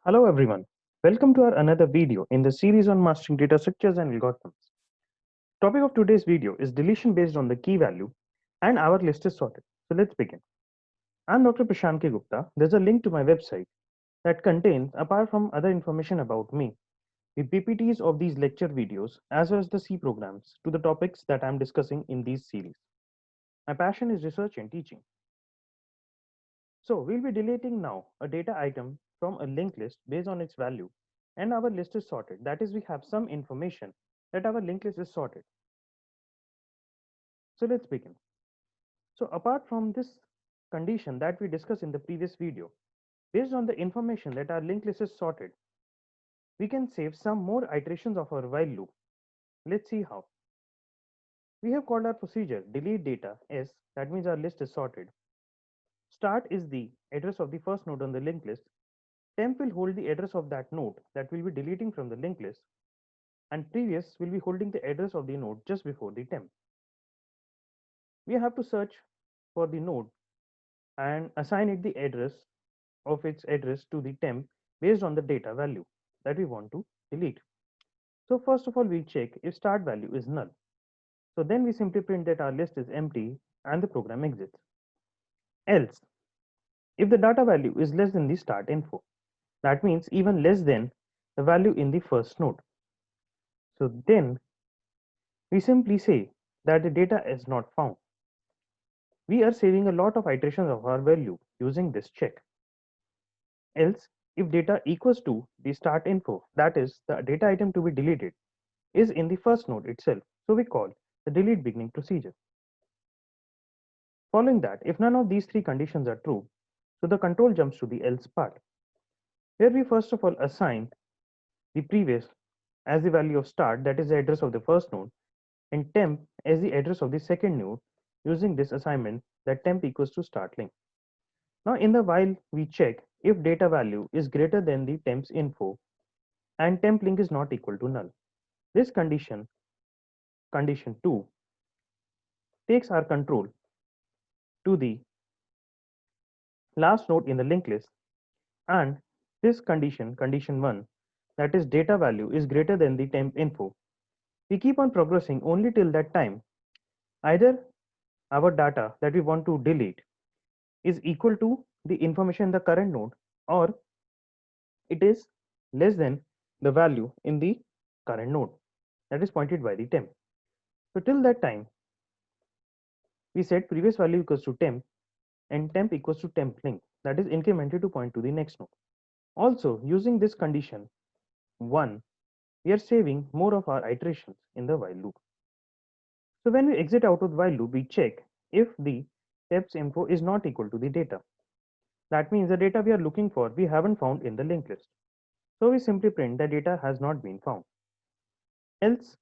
Hello everyone. Welcome to our another video in the series on mastering data structures and algorithms. Topic of today's video is deletion based on the key value and our list is sorted. So let's begin. I'm Dr. Prashant K. Gupta. There's a link to my website that contains, apart from other information about me, the PPTs of these lecture videos as well as the C programs to the topics that I'm discussing in these series. My passion is research and teaching. So we'll be deleting now a data item from a linked list based on its value and our list is sorted. That is, we have some information that our linked list is sorted. So let's begin. So apart from this condition that we discussed in the previous video, based on the information that our linked list is sorted, we can save some more iterations of our while loop. Let's see how. We have called our procedure delete data s, that means our list is sorted. Start is the address of the first node on the linked list. Temp will hold the address of that node that will be deleting from the linked list, and previous will be holding the address of the node just before the temp. We have to search for the node and assign it the address of its address to the temp based on the data value that we want to delete. So first of all, we check if start value is null. So then we simply print that our list is empty and the program exits. Else, if the data value is less than the start info, that means even less than the value in the first node. So then we simply say that the data is not found. We are saving a lot of iterations of our value using this check. Else, if data equals to the start info, that is the data item to be deleted, is in the first node itself, so we call the delete beginning procedure. Following that, if none of these three conditions are true, so the control jumps to the else part, where we first of all assign the previous as the value of start, that is the address of the first node, and temp as the address of the second node using this assignment that temp equals to start link. Now in the while we check if data value is greater than the temp's info and temp link is not equal to null. This condition, condition 2, takes our control to the last node in the linked list, and this condition, condition 1, that is data value is greater than the temp info. We keep on progressing only till that time either our data that we want to delete is equal to the information in the current node or it is less than the value in the current node that is pointed by the temp. So till that time, we set previous value equals to temp and temp equals to temp link, that is incremented to point to the next node. Also, using this condition 1, we are saving more of our iterations in the while loop. So when we exit out of the while loop, we check if the temp's info is not equal to the data. That means the data we are looking for we haven't found in the linked list. So we simply print the data has not been found. Else,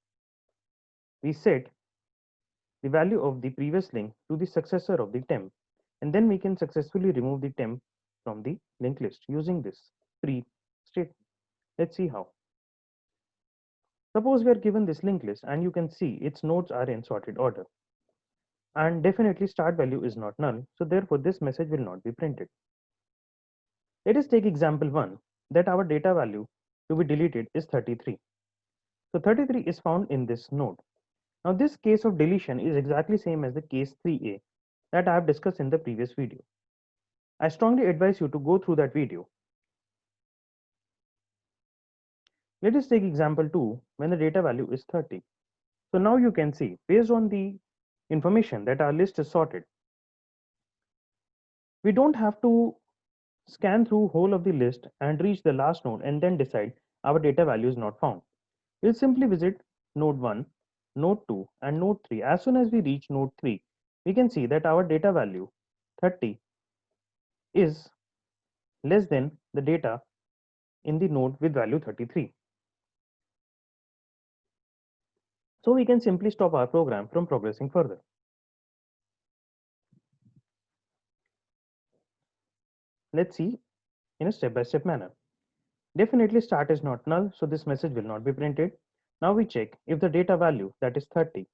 we set the value of the previous link to the successor of the temp, and then we can successfully remove the temp from the linked list using this pre statement. Let's see how. Suppose we are given this linked list and you can see its nodes are in sorted order. And definitely start value is not null, so therefore this message will not be printed. Let us take example 1 that our data value to be deleted is 33. So 33 is found in this node. Now this case of deletion is exactly same as the case 3a that I have discussed in the previous video. I strongly advise you to go through that video. Let us take example 2 when the data value is 30. So now you can see based on the information that our list is sorted, we don't have to scan through whole of the list and reach the last node and then decide our data value is not found. We'll simply visit node 1, node 2 and node 3. As soon as we reach node 3, we can see that our data value 30 is less than the data in the node with value 33. So we can simply stop our program from progressing further. Let's see in a step-by-step manner. Definitely start is not null, so this message will not be printed. Now we check if the data value, that is 30,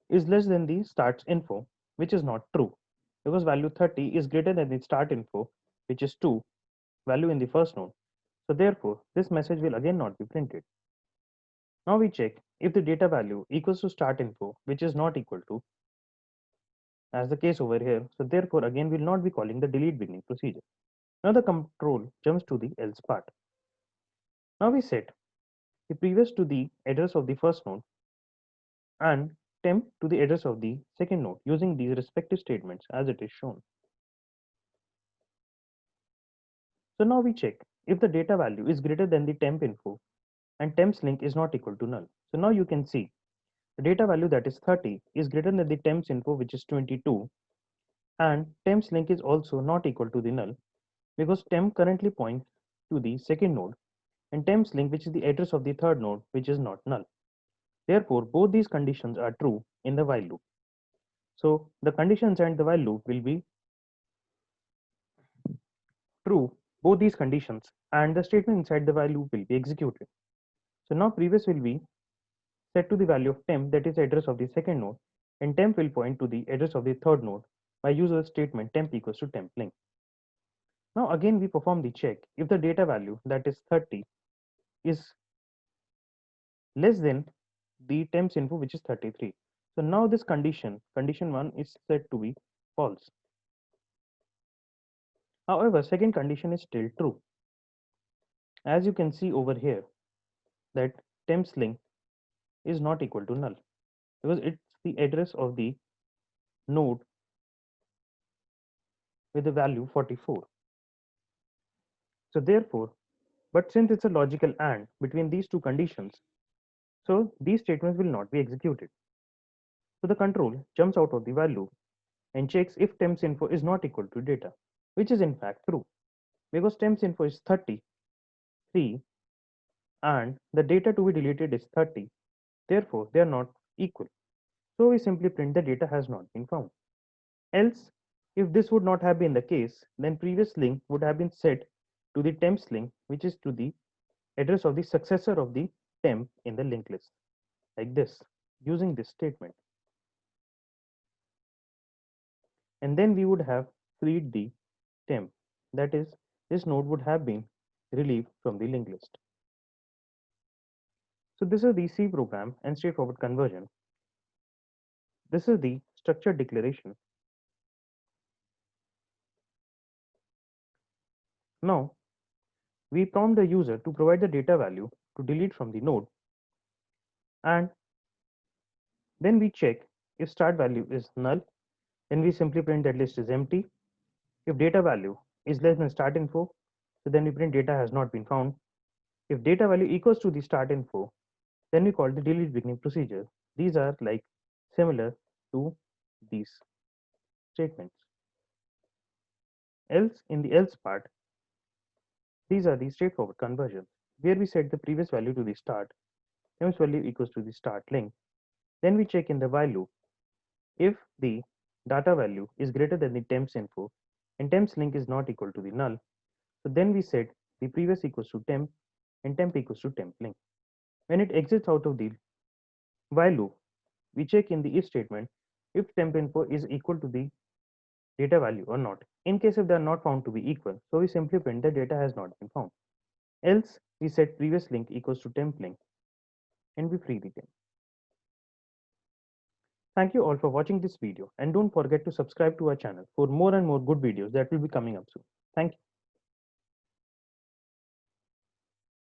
is less than the starts info, which is not true because value 30 is greater than the start info, which is 2, value in the first node. So therefore, this message will again not be printed. Now we check if the data value equals to start info, which is not equal to, as the case over here. So therefore, again, we'll not be calling the delete beginning procedure. Now the control jumps to the else part. Now we set the previous to the address of the first node and temp to the address of the second node using these respective statements as it is shown. So now we check if the data value is greater than the temp info and temps link is not equal to null. So now you can see the data value that is 30 is greater than the temps info which is 22, and temps link is also not equal to the null because temp currently points to the second node and temps link which is the address of the third node which is not null. Therefore, both these conditions are true in the while loop. So the conditions and the while loop will be true, both these conditions, and the statement inside the while loop will be executed. So now previous will be set to the value of temp, that is the address of the second node, and temp will point to the address of the third node by use of the statement temp equals to temp link. Now again we perform the check if the data value that is 30 is less than the temps info which is 33. So now this condition 1 is set to be false. However, second condition is still true. As you can see over here that temps link is not equal to null because it's the address of the node with the value 44. So therefore, but since it's a logical AND between these two conditions, so these statements will not be executed. So the control jumps out of the while loop and checks if temps info is not equal to data, which is in fact true because temps info is 33 and the data to be deleted is 30. Therefore, they are not equal. So we simply print the data has not been found. Else, if this would not have been the case, then previous link would have been set to the temps link, which is to the address of the successor of the temp in the linked list, like this, using this statement. And then we would have freed the temp. That is, this node would have been relieved from the linked list. So this is the C program and straightforward conversion. This is the structured declaration. Now, we prompt the user to provide the data value to delete from the node, and then we check if start value is null, then we simply print that list is empty. If data value is less than start info, so then we print data has not been found. If data value equals to the start info, then we call the delete beginning procedure. These are like similar to these statements. Else, in the else part, these are the straightforward conversions where we set the previous value to the start, temps value equals to the start link. Then we check in the while loop if the data value is greater than the temps info and temps link is not equal to the null. So then we set the previous equals to temp and temp equals to temp link. When it exits out of the while loop, we check in the if statement if temp info is equal to the data value or not. In case if they are not found to be equal, so we simply print the data has not been found. Else, we set previous link equals to temp link and we free the temp. Thank you all for watching this video and don't forget to subscribe to our channel for more and more good videos that will be coming up soon. Thank you.